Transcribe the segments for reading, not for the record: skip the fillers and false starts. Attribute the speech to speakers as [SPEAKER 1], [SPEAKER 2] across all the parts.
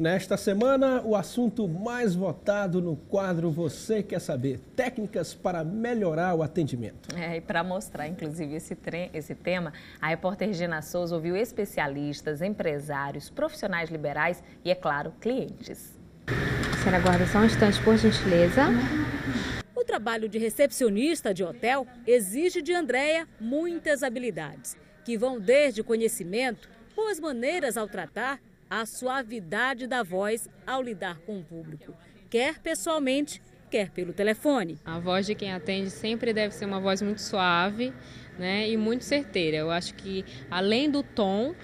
[SPEAKER 1] Nesta semana, o assunto mais votado no quadro Você Quer Saber, técnicas para melhorar o atendimento.
[SPEAKER 2] E para mostrar, inclusive, esse tema, a repórter Gina Souza ouviu especialistas, empresários, profissionais liberais e, é claro, clientes.
[SPEAKER 3] A senhora aguarda só um instante, por gentileza.
[SPEAKER 4] O trabalho de recepcionista de hotel exige de Andréia muitas habilidades, que vão desde conhecimento, boas maneiras ao tratar, a suavidade da voz ao lidar com o público, quer pessoalmente, quer pelo telefone.
[SPEAKER 3] A voz de quem atende sempre deve ser uma voz muito suave, né, e muito certeira. Eu acho que, além do tom,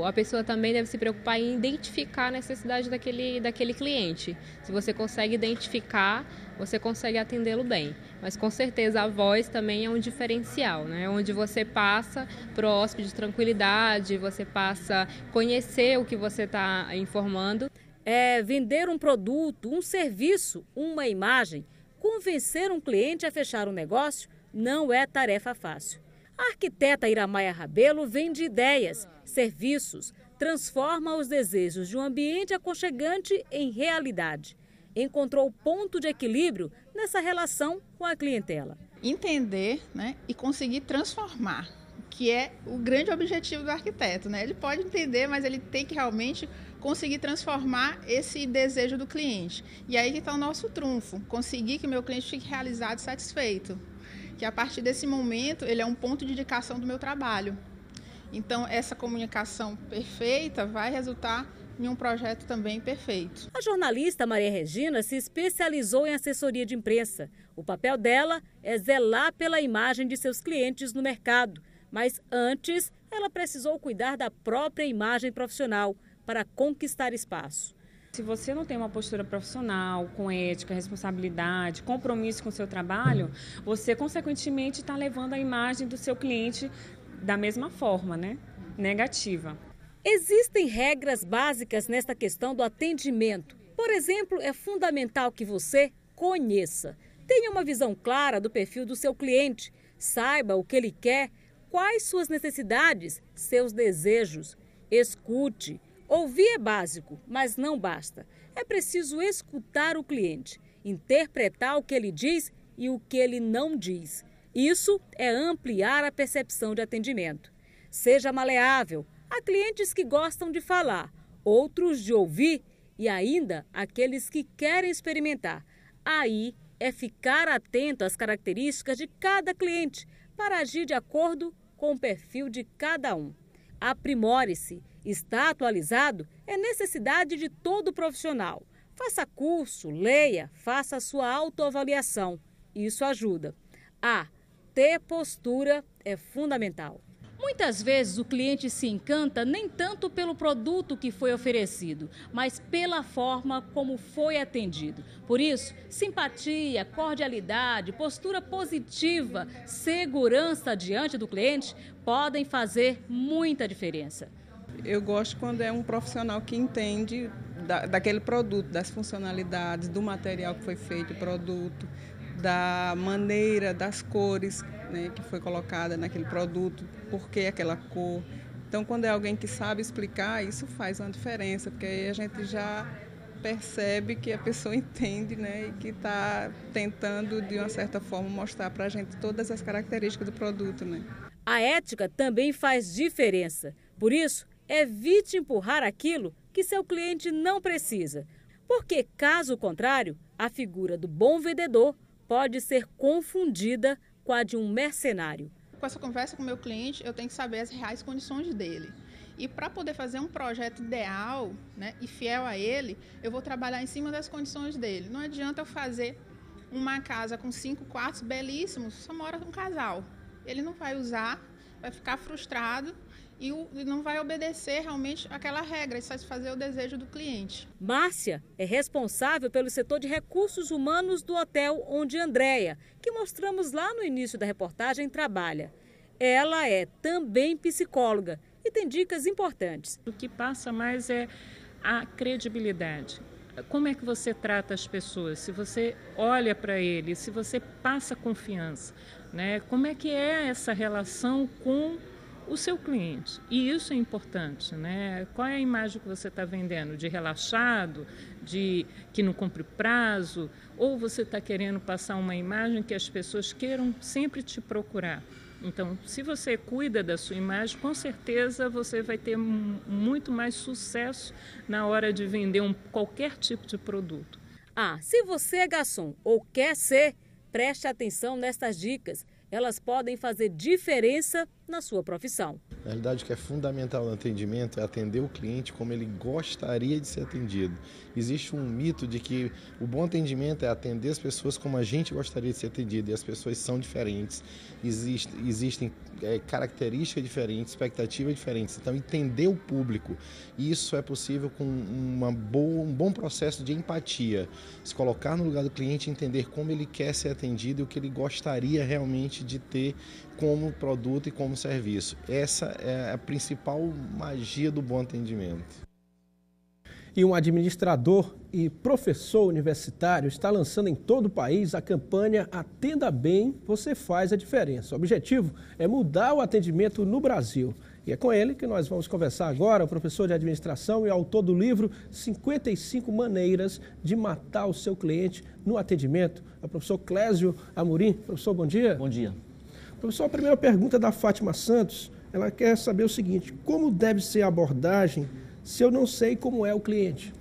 [SPEAKER 3] a pessoa também deve se preocupar em identificar a necessidade daquele cliente. Se você consegue identificar, você consegue atendê-lo bem. Mas com certeza a voz também é um diferencial, né? Onde você passa para o hóspede tranquilidade, você passa a conhecer o que você está informando.
[SPEAKER 4] É vender um produto, um serviço, uma imagem. Convencer um cliente a fechar um negócio não é tarefa fácil. A arquiteta Iramaia Rabelo vende ideias, serviços, transforma os desejos de um ambiente aconchegante em realidade. Encontrou o ponto de equilíbrio nessa relação com a clientela.
[SPEAKER 5] Entender, né, e conseguir transformar, que é o grande objetivo do arquiteto, né? Ele pode entender, mas ele tem que realmente conseguir transformar esse desejo do cliente. E aí que está o nosso trunfo, conseguir que o meu cliente fique realizado e satisfeito. Que a partir desse momento ele é um ponto de indicação do meu trabalho. Então essa comunicação perfeita vai resultar em um projeto também perfeito.
[SPEAKER 4] A jornalista Maria Regina se especializou em assessoria de imprensa. O papel dela é zelar pela imagem de seus clientes no mercado. Mas antes, ela precisou cuidar da própria imagem profissional para conquistar espaço.
[SPEAKER 6] Se você não tem uma postura profissional, com ética, responsabilidade, compromisso com o seu trabalho, você, consequentemente, está levando a imagem do seu cliente da mesma forma, né? Negativa.
[SPEAKER 4] Existem regras básicas nesta questão do atendimento. Por exemplo, é fundamental que você conheça. Tenha uma visão clara do perfil do seu cliente. Saiba o que ele quer, quais suas necessidades, seus desejos. Escute. Ouvir é básico, mas não basta. É preciso escutar o cliente, interpretar o que ele diz e o que ele não diz. Isso é ampliar a percepção de atendimento. Seja maleável. Há clientes que gostam de falar, outros de ouvir e ainda aqueles que querem experimentar. Aí é ficar atento às características de cada cliente para agir de acordo com o perfil de cada um. Aprimore-se. Está atualizado é necessidade de todo profissional. Faça curso, leia, faça a sua autoavaliação. Isso ajuda. Ter postura é fundamental. Muitas vezes o cliente se encanta nem tanto pelo produto que foi oferecido, mas pela forma como foi atendido. Por isso, simpatia, cordialidade, postura positiva, segurança diante do cliente podem fazer muita diferença.
[SPEAKER 7] Eu gosto quando é um profissional que entende daquele produto, das funcionalidades, do material que foi feito o produto, da maneira, das cores, né, que foi colocada naquele produto, por que aquela cor. Então, quando é alguém que sabe explicar, isso faz uma diferença, porque aí a gente já percebe que a pessoa entende, né, e que está tentando, de uma certa forma, mostrar para a gente todas as características do produto, né.
[SPEAKER 4] A ética também faz diferença. Por isso, evite empurrar aquilo que seu cliente não precisa. Porque, caso contrário, a figura do bom vendedor pode ser confundida com a de um mercenário.
[SPEAKER 5] Com essa conversa com o meu cliente, eu tenho que saber as reais condições dele. E para poder fazer um projeto ideal, né, e fiel a ele, eu vou trabalhar em cima das condições dele. Não adianta eu fazer uma casa com 5 quartos belíssimos, só mora um casal. Ele não vai usar, vai ficar frustrado e não vai obedecer realmente aquela regra e satisfazer o desejo do cliente.
[SPEAKER 4] Márcia é responsável pelo setor de recursos humanos do hotel onde Andréia, que mostramos lá no início da reportagem, trabalha. Ela é também psicóloga e tem dicas importantes.
[SPEAKER 6] O que passa mais é a credibilidade. Como é que você trata as pessoas? Se você olha para ele, se você passa confiança, né? Como é que é essa relação com
[SPEAKER 8] o seu cliente. E isso é importante, né? Qual é a imagem que você está vendendo? De relaxado, de que não cumpre prazo, ou você está querendo passar uma imagem que as pessoas queiram sempre te procurar? Então, se você cuida da sua imagem, com certeza você vai ter muito mais sucesso na hora de vender qualquer tipo de produto.
[SPEAKER 4] Se você é garçom ou quer ser, preste atenção nestas dicas. Elas podem fazer diferença na sua profissão.
[SPEAKER 9] Na realidade, o que é fundamental no atendimento é atender o cliente como ele gostaria de ser atendido. Existe um mito de que o bom atendimento é atender as pessoas como a gente gostaria de ser atendido, e as pessoas são diferentes, existem características diferentes, expectativas diferentes. Então, entender o público, isso é possível com um bom processo de empatia. Se colocar no lugar do cliente, entender como ele quer ser atendido e o que ele gostaria realmente de ter como produto e como serviço. Essa é a principal magia do bom atendimento.
[SPEAKER 1] E um administrador e professor universitário está lançando em todo o país a campanha Atenda Bem, Você Faz a Diferença. O objetivo é mudar o atendimento no Brasil. E é com ele que nós vamos conversar agora, o professor de administração e autor do livro 55 Maneiras de Matar o Seu Cliente no Atendimento, o professor Clésio Amorim. Professor, bom dia.
[SPEAKER 10] Bom dia.
[SPEAKER 1] Professor, a primeira pergunta é da Fátima Santos. Ela quer saber o seguinte: como deve ser a abordagem se eu não sei como é o cliente?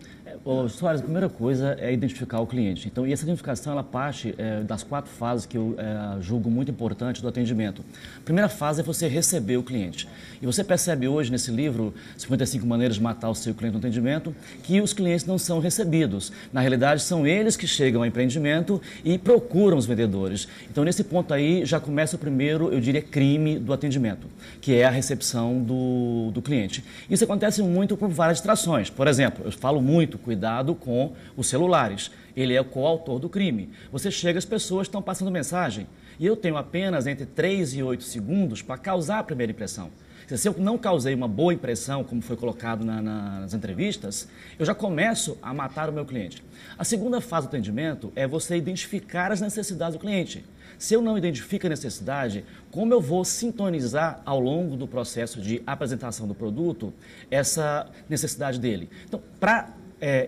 [SPEAKER 10] Soares, a primeira coisa é identificar o cliente. Então, e essa identificação, ela parte das 4 fases que eu julgo muito importante do atendimento. A primeira fase é você receber o cliente. E você percebe hoje nesse livro, 55 Maneiras de Matar o Seu Cliente no Atendimento, que os clientes não são recebidos. Na realidade, são eles que chegam ao empreendimento e procuram os vendedores. Então, nesse ponto aí, já começa o primeiro, eu diria, crime do atendimento, que é a recepção do cliente. Isso acontece muito por várias distrações. Por exemplo, eu falo muito, cuidado com os celulares. Ele é o coautor do crime. Você chega, as pessoas estão passando mensagem e eu tenho apenas entre 3 e 8 segundos para causar a primeira impressão. Se eu não causei uma boa impressão, como foi colocado nas entrevistas, eu já começo a matar o meu cliente. A segunda fase do atendimento é você identificar as necessidades do cliente. Se eu não identifico a necessidade, como eu vou sintonizar ao longo do processo de apresentação do produto essa necessidade dele? Então, para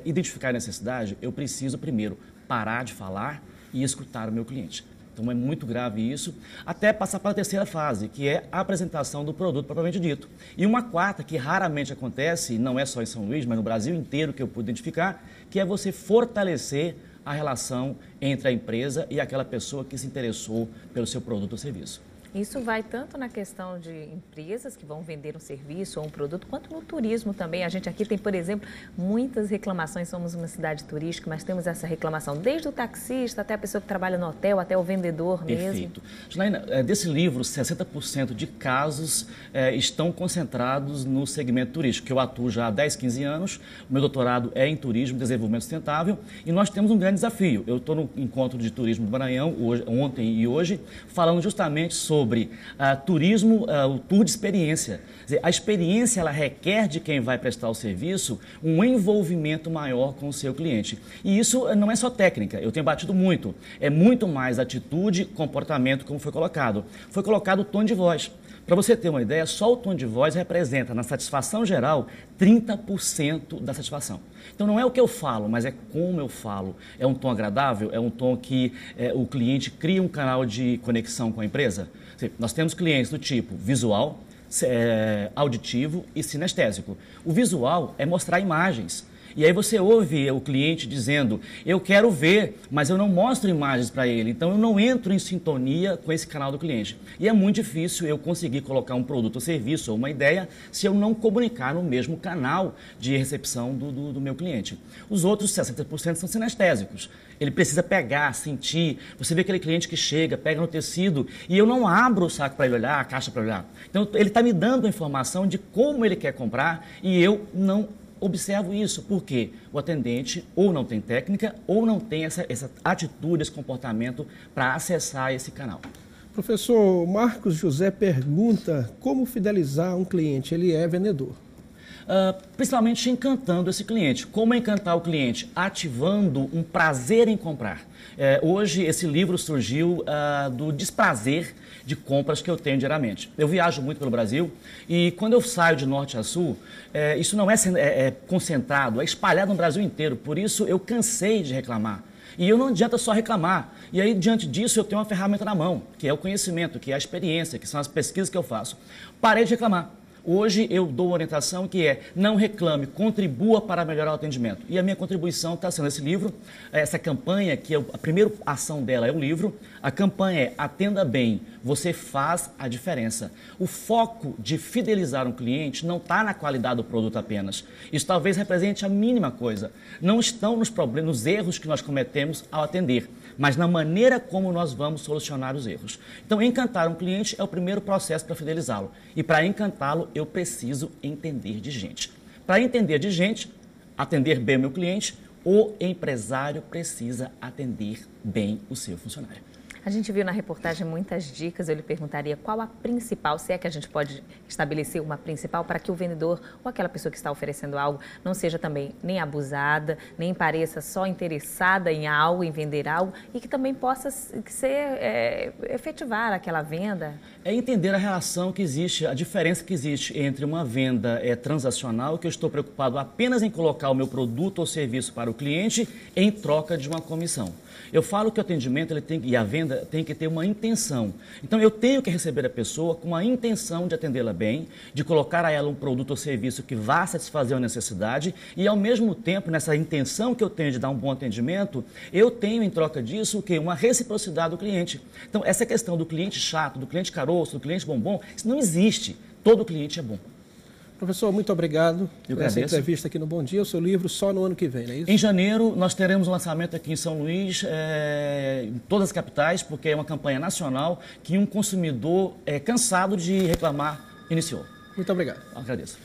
[SPEAKER 10] identificar a necessidade, eu preciso primeiro parar de falar e escutar o meu cliente. Então é muito grave isso, até passar para a terceira fase, que é a apresentação do produto propriamente dito. E uma quarta, que raramente acontece, não é só em São Luís, mas no Brasil inteiro que eu pude identificar, que é você fortalecer a relação entre a empresa e aquela pessoa que se interessou pelo seu produto ou serviço.
[SPEAKER 2] Isso vai tanto na questão de empresas que vão vender um serviço ou um produto, quanto no turismo também. A gente aqui tem, por exemplo, muitas reclamações. Somos uma cidade turística, mas temos essa reclamação desde o taxista até a pessoa que trabalha no hotel, até o vendedor mesmo.
[SPEAKER 10] Perfeito. Janaína, desse livro, 60% de casos estão concentrados no segmento turístico, que eu atuo já há 10, 15 anos. O meu doutorado é em turismo e desenvolvimento sustentável e nós temos um grande desafio. Eu estou no encontro de turismo do Maranhão, ontem e hoje, falando justamente sobre turismo, o tour de experiência. Quer dizer, a experiência ela requer de quem vai prestar o serviço um envolvimento maior com o seu cliente. E isso não é só técnica, eu tenho batido muito. É muito mais atitude, comportamento, como foi colocado. Foi colocado o tom de voz. Para você ter uma ideia, só o tom de voz representa, na satisfação geral, 30% da satisfação. Então, não é o que eu falo, mas é como eu falo. É um tom agradável? É um tom que o cliente cria um canal de conexão com a empresa? Nós temos clientes do tipo visual, auditivo e sinestésico. O visual é mostrar imagens. E aí você ouve o cliente dizendo, eu quero ver, mas eu não mostro imagens para ele, então eu não entro em sintonia com esse canal do cliente. E é muito difícil eu conseguir colocar um produto ou serviço ou uma ideia se eu não comunicar no mesmo canal de recepção do meu cliente. Os outros 60% são sinestésicos. Ele precisa pegar, sentir. Você vê aquele cliente que chega, pega no tecido e eu não abro o saco para ele olhar, a caixa para olhar. Então ele está me dando a informação de como ele quer comprar e eu não observo isso, porque o atendente ou não tem técnica ou não tem essa atitude, esse comportamento para acessar esse canal.
[SPEAKER 1] Professor Marcos José pergunta como fidelizar um cliente, ele é vendedor.
[SPEAKER 10] Principalmente encantando esse cliente. Como encantar o cliente? Ativando um prazer em comprar. Hoje, esse livro surgiu do desprazer de compras que eu tenho diariamente. Eu viajo muito pelo Brasil e quando eu saio de norte a sul, isso não é concentrado, é espalhado no Brasil inteiro. Por isso, eu cansei de reclamar. E eu não adianta só reclamar. E aí, diante disso, eu tenho uma ferramenta na mão, que é o conhecimento, que é a experiência, que são as pesquisas que eu faço. Parei de reclamar. Hoje eu dou orientação que é não reclame, contribua para melhorar o atendimento. E a minha contribuição está sendo esse livro, essa campanha, que a primeira ação dela é o livro. A campanha é Atenda Bem, você faz a diferença. O foco de fidelizar um cliente não está na qualidade do produto apenas. Isso talvez represente a mínima coisa. Não estão nos problemas, nos erros que nós cometemos ao atender, mas na maneira como nós vamos solucionar os erros. Então, encantar um cliente é o primeiro processo para fidelizá-lo. E para encantá-lo, eu preciso entender de gente. Para entender de gente, atender bem o meu cliente, o empresário precisa atender bem o seu funcionário.
[SPEAKER 2] A gente viu na reportagem muitas dicas, eu lhe perguntaria qual a principal, se é que a gente pode estabelecer uma principal para que o vendedor ou aquela pessoa que está oferecendo algo não seja também nem abusada, nem pareça só interessada em algo, em vender algo e que também possa efetivar aquela venda.
[SPEAKER 10] É entender a relação que existe, a diferença que existe entre uma venda transacional, que eu estou preocupado apenas em colocar o meu produto ou serviço para o cliente em troca de uma comissão. Eu falo que o atendimento e a venda tem que ter uma intenção. Então, eu tenho que receber a pessoa com a intenção de atendê-la bem, de colocar a ela um produto ou serviço que vá satisfazer a necessidade e, ao mesmo tempo, nessa intenção que eu tenho de dar um bom atendimento, eu tenho, em troca disso, o quê? Uma reciprocidade do cliente. Então, essa questão do cliente chato, do cliente caroço, do cliente bombom, isso não existe. Todo cliente é bom.
[SPEAKER 1] Professor, muito obrigado por essa entrevista aqui no Bom Dia. O seu livro só no ano que vem, não é isso?
[SPEAKER 10] Em janeiro, nós teremos um lançamento aqui em São Luís, em todas as capitais, porque é uma campanha nacional que um consumidor cansado de reclamar iniciou.
[SPEAKER 1] Muito obrigado.
[SPEAKER 10] Agradeço.